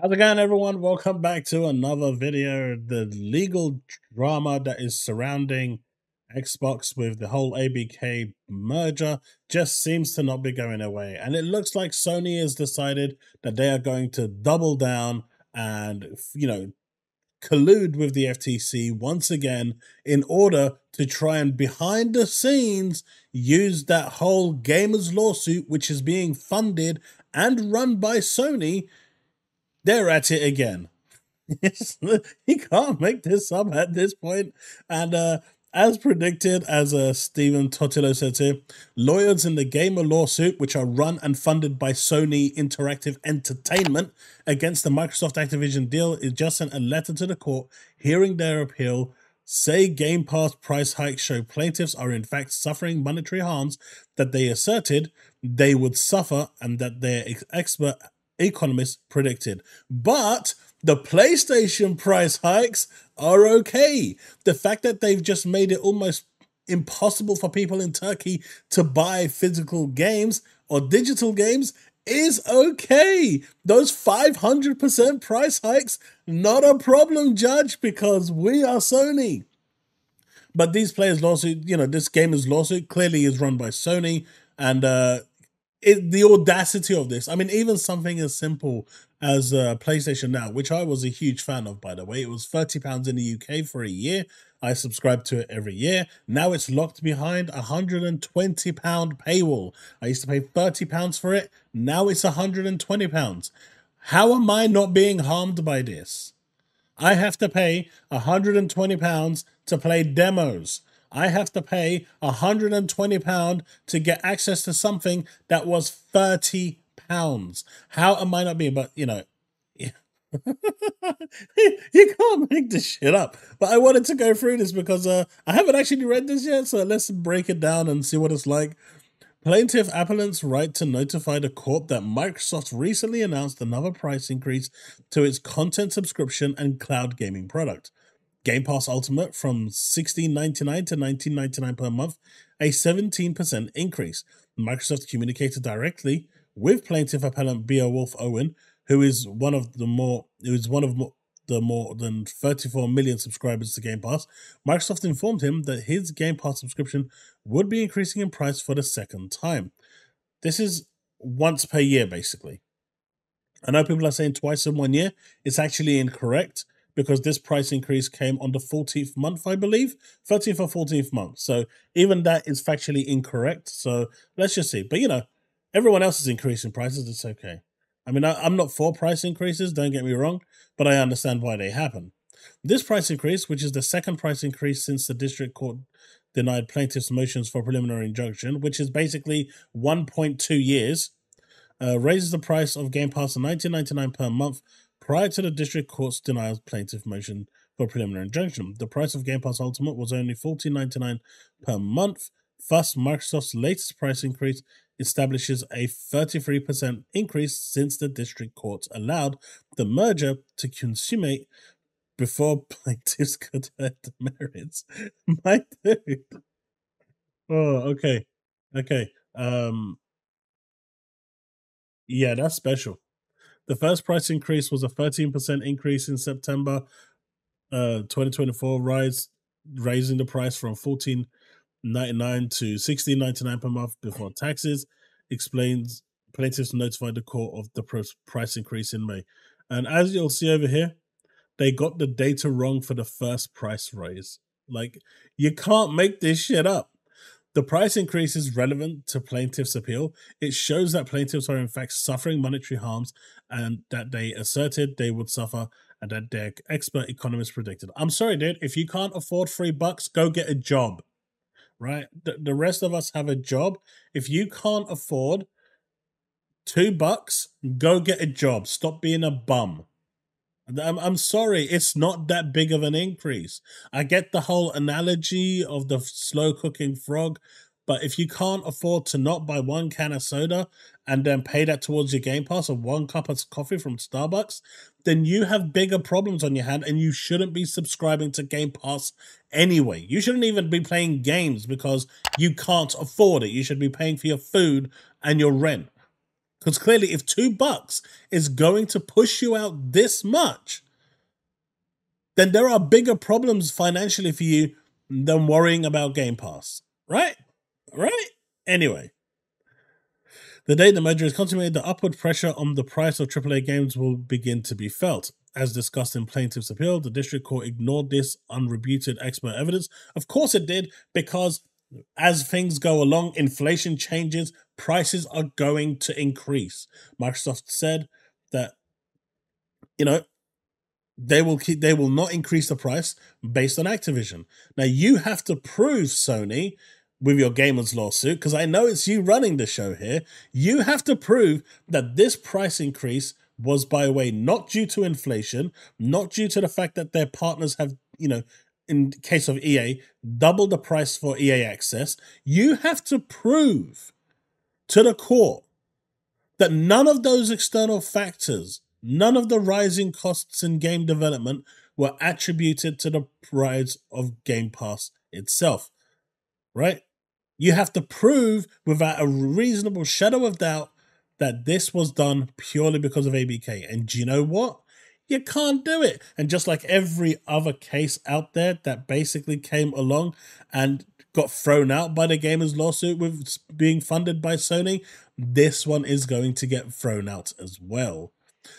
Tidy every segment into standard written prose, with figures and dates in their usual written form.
How's it going, everyone? Welcome back to another video. The legal drama that is surrounding Xbox with the whole ABK merger just seems to not be going away. And it looks like Sony has decided that they are going to double down and, collude with the FTC once again in order to try and behind the scenes use that whole gamers lawsuit, which is being funded and run by Sony. They're at it again. You can't make this up at this point. And as predicted, as Stephen Totilo said here, lawyers in the gamer lawsuit, which are run and funded by Sony Interactive Entertainment against the Microsoft Activision deal, is just sent a letter to the court hearing their appeal. Say Game Pass price hikes show plaintiffs are in fact suffering monetary harms that they asserted they would suffer and that their expert economists predicted. But the PlayStation price hikes are okay. The fact that they've just made it almost impossible for people in Turkey to buy physical games or digital games is okay. Those 500% price hikes, not a problem, Judge, because we are Sony. But these players' lawsuit, this gamer's lawsuit clearly is run by Sony, and the audacity of this. I mean, even something as simple as PlayStation Now, which I was a huge fan of, by the way. It was £30 in the UK for a year. I subscribed to it every year. Now it's locked behind a £120 paywall. I used to pay £30 for it. Now it's £120. How am I not being harmed by this? I have to pay £120 to play demos. I have to pay £120 to get access to something that was £30. How am I not being? But you can't make this shit up. But I wanted to go through this because I haven't actually read this yet. So let's break it down and see what it's like. Plaintiff appellants right to notify the court that Microsoft recently announced another price increase to its content subscription and cloud gaming product. Game Pass Ultimate from $16.99 to $19.99 per month, a 17% increase. Microsoft communicated directly with plaintiff appellant Beowulf Owen, who is one of the more than 34 million subscribers to Game Pass. Microsoft informed him that his Game Pass subscription would be increasing in price for the second time. This is once per year, basically. I know people are saying twice in 1 year. It's actually incorrect, because this price increase came on the 14th month, I believe, 13th or 14th month. So even that is factually incorrect. So let's just see. But everyone else is increasing prices. It's okay. I mean, I'm not for price increases, don't get me wrong, but I understand why they happen. This price increase, which is the second price increase since the district court denied plaintiffs' motions for preliminary injunction, which is basically 1.2 years, raises the price of Game Pass to $19.99 per month, prior to the district court's denial of plaintiff motion for preliminary injunction. The price of Game Pass Ultimate was only $14.99 per month. Thus, Microsoft's latest price increase establishes a 33% increase since the district court allowed the merger to consummate before plaintiffs could hurt the merits. My dude. Oh, okay. Okay. Yeah, that's special. The first price increase was a 13% increase in September 2024, raising the price from $14.99 to $16.99 per month before taxes. Explains plaintiffs notified the court of the price increase in May. And as you'll see over here, they got the data wrong for the first price raise. Like, you can't make this shit up. The price increase is relevant to plaintiffs' appeal. It shows that plaintiffs are in fact suffering monetary harms and that they asserted they would suffer and that their expert economists predicted. I'm sorry, dude. If you can't afford $3, go get a job, right? The rest of us have a job. If you can't afford $2, go get a job. Stop being a bum. I'm sorry, it's not that big of an increase. I get the whole analogy of the slow cooking frog, but if you can't afford to not buy one can of soda and then pay that towards your Game Pass or one cup of coffee from Starbucks, then you have bigger problems on your hand and you shouldn't be subscribing to Game Pass anyway. You shouldn't even be playing games because you can't afford it. You should be paying for your food and your rent. Because clearly, if $2 is going to push you out this much, then there are bigger problems financially for you than worrying about Game Pass. Right? Right? Anyway. The day the merger is consummated, the upward pressure on the price of AAA games will begin to be felt. As discussed in plaintiff's appeal, the district court ignored this unrebuted expert evidence. Of course it did, because as things go along, inflation changes, prices are going to increase. Microsoft said that, they will not increase the price based on Activision. Now you have to prove, Sony, with your gamers lawsuit, because I know it's you running the show here, you have to prove that this price increase was by way not due to inflation, not due to the fact that their partners have, in case of EA, doubled the price for EA access. You have to prove to the court that none of those external factors, none of the rising costs in game development were attributed to the rise of Game Pass itself, right? You have to prove without a reasonable shadow of doubt that this was done purely because of ABK. And do you know what? You can't do it. And just like every other case out there that basically came along and got thrown out by the gamers lawsuit with being funded by Sony, this one is going to get thrown out as well.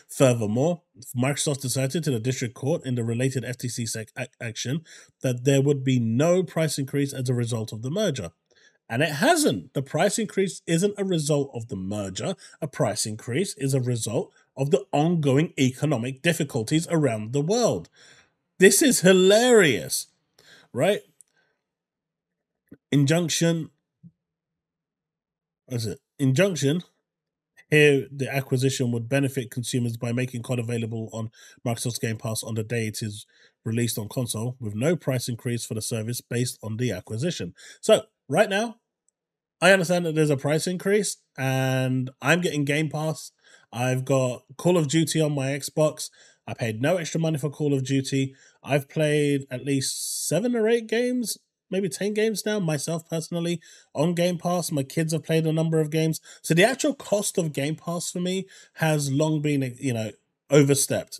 Furthermore, Microsoft decided to the district court in the related FTC action that there would be no price increase as a result of the merger. And it hasn't. The price increase isn't a result of the merger. A price increase is a result of the ongoing economic difficulties around the world. This is hilarious, right? Injunction. What is it? Injunction. Here, the acquisition would benefit consumers by making COD available on Microsoft's Game Pass on the day it is released on console, with no price increase for the service based on the acquisition. So, right now, I understand that there's a price increase, and I'm getting Game Pass. I've got Call of Duty on my Xbox. I paid no extra money for Call of Duty. I've played at least 7 or 8 games, maybe 10 games now, myself personally, on Game Pass. My kids have played a number of games. So the actual cost of Game Pass for me has long been, overstepped.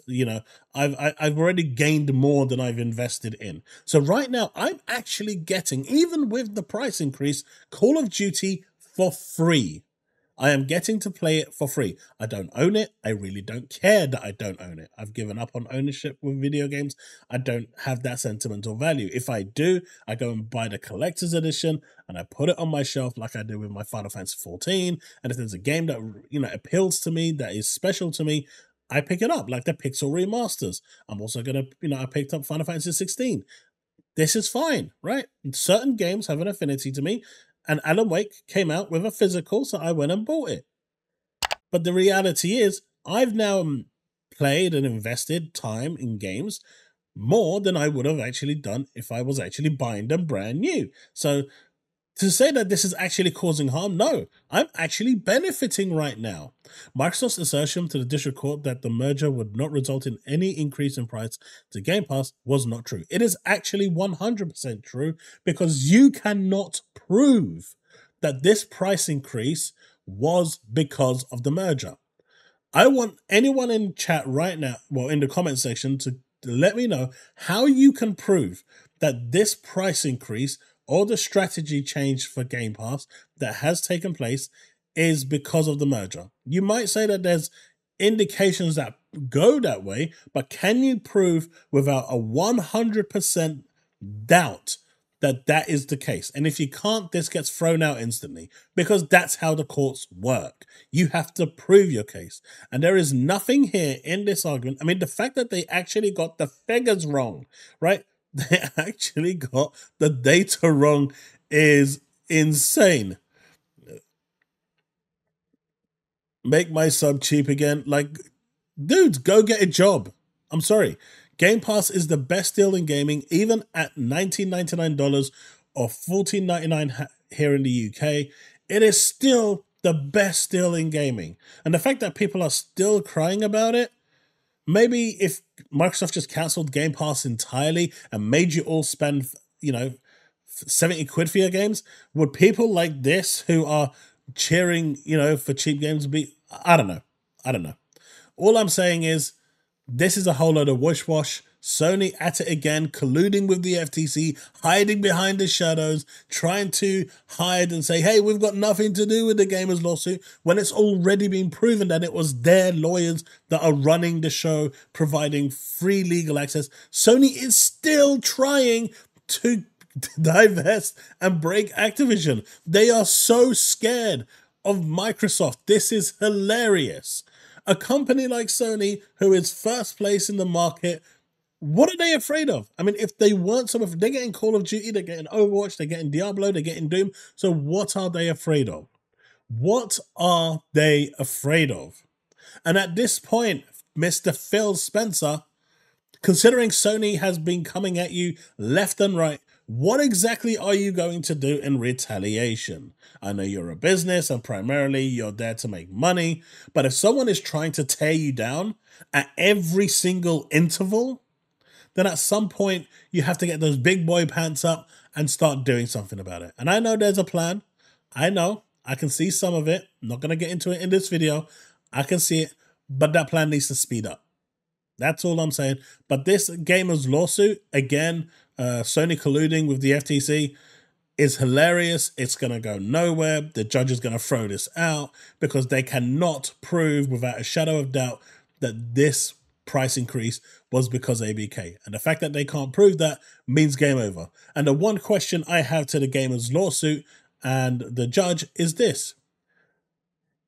I've already gained more than I've invested in. So right now, I'm actually getting, even with the price increase, Call of Duty for free. I am getting to play it for free. I don't own it. I really don't care that I don't own it. I've given up on ownership with video games. I don't have that sentimental value. If I do, I go and buy the collector's edition and I put it on my shelf like I do with my Final Fantasy 14. And if there's a game that appeals to me, that is special to me, I pick it up, like the Pixel remasters. I'm also gonna, I picked up Final Fantasy 16. This is fine, right? Certain games have an affinity to me. And Alan Wake came out with a physical, so I went and bought it. But the reality is, I've now played and invested time in games more than I would have actually done if I was actually buying them brand new. So to say that this is actually causing harm, no, I'm actually benefiting right now. Microsoft's assertion to the district court that the merger would not result in any increase in price to Game Pass was not true. It is actually 100% true, because you cannot prove that this price increase was because of the merger. I want anyone in chat right now, well, in the comment section, to let me know how you can prove that this price increase or the strategy change for Game Pass that has taken place is because of the merger. You might say that there's indications that go that way, but can you prove without a 100% doubt that that is the case? And if you can't, this gets thrown out instantly, because that's how the courts work. You have to prove your case. And there is nothing here in this argument. I mean, the fact that they actually got the figures wrong, right? They actually got the data wrong is insane. Make my sub cheap again. Like, dudes, go get a job. I'm sorry. Game Pass is the best deal in gaming, even at $19.99 or $14.99 here in the UK. It is still the best deal in gaming. And the fact that people are still crying about it, maybe if Microsoft just cancelled Game Pass entirely and made you all spend, 70 quid for your games, would people like this who are cheering, for cheap games I don't know. I don't know. All I'm saying is this is a whole load of wash. Sony at it again, colluding with the FTC, hiding behind the shadows, trying to hide and say, hey, we've got nothing to do with the gamers lawsuit, when it's already been proven that it was their lawyers that are running the show, providing free legal access. Sony is still trying to divest and break Activision. They are so scared of Microsoft. This is hilarious. A company like Sony, who is first place in the market, what are they afraid of? I mean, if they weren't so, if they're getting Call of Duty, they're getting Overwatch, they're getting Diablo, they're getting Doom. So what are they afraid of? What are they afraid of? And at this point, Mr. Phil Spencer, considering Sony has been coming at you left and right, what exactly are you going to do in retaliation? I know you're a business and primarily you're there to make money, but if someone is trying to tear you down at every single interval, then at some point you have to get those big boy pants up and start doing something about it. And I know there's a plan. I know. I can see some of it. I'm not going to get into it in this video. I can see it, but that plan needs to speed up. That's all I'm saying. But this gamers lawsuit, again, Sony colluding with the FTC, is hilarious. It's going to go nowhere. The judge is going to throw this out because they cannot prove without a shadow of doubt that this price increase was because ABK. And the fact that they can't prove that means game over. And the one question I have to the gamers lawsuit and the judge is this.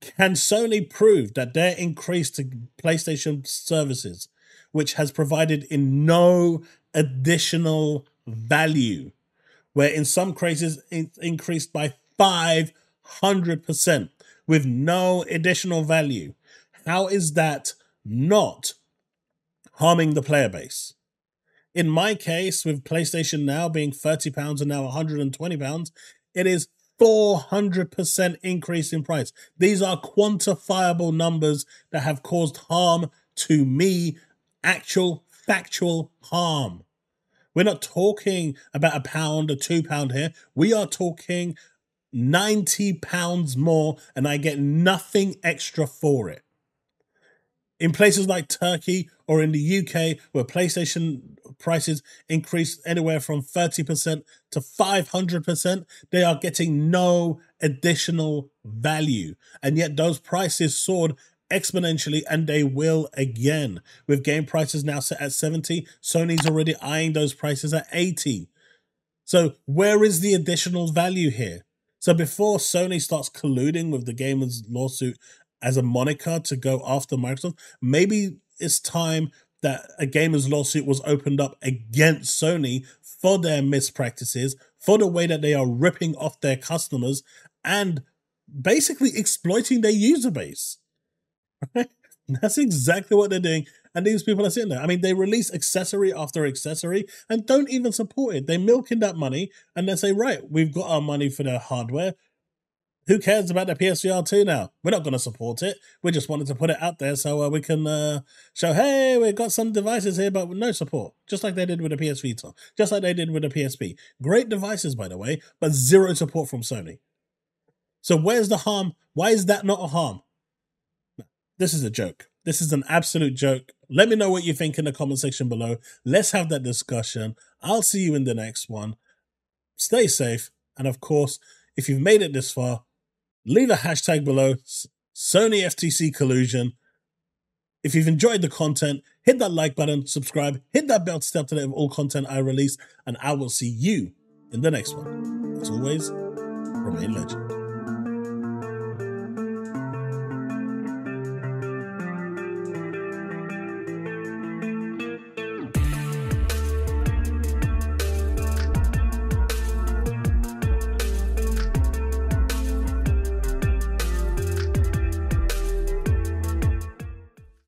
Can Sony prove that their increase to PlayStation services, which has provided in no additional value, where in some cases it's increased by 500% with no additional value, how is that not harming the player base? In my case, with PlayStation Now being £30 and now £120, it is 400% increase in price. These are quantifiable numbers that have caused harm to me, actual factual harm. We're not talking about £1 or £2 here. We are talking £90 more and I get nothing extra for it. In places like Turkey or in the UK, where PlayStation prices increase anywhere from 30% to 500%, they are getting no additional value. And yet those prices soared exponentially, and they will again. With game prices now set at 70, Sony's already eyeing those prices at 80. So where is the additional value here? So before Sony starts colluding with the gamers lawsuit as a moniker to go after Microsoft, maybe it's time that a gamers lawsuit was opened up against Sony for their mispractices, for the way that they are ripping off their customers and basically exploiting their user base. That's exactly what they're doing. And these people are sitting there. I mean, they release accessory after accessory and don't even support it. They milk in that money and then say, right, we've got our money for their hardware. Who cares about the PSVR 2 now? We're not going to support it. We just wanted to put it out there so we can show, hey, we've got some devices here, but with no support. Just like they did with the PS Vita. Just like they did with the PSP. Great devices, by the way, but zero support from Sony. So where's the harm? Why is that not a harm? This is a joke. This is an absolute joke. Let me know what you think in the comment section below. Let's have that discussion. I'll see you in the next one. Stay safe. And of course, if you've made it this far, leave a hashtag below, Sony FTC collusion. If you've enjoyed the content, hit that like button, subscribe, hit that bell to stay up to date with all content I release, and I will see you in the next one. As always, remain legend.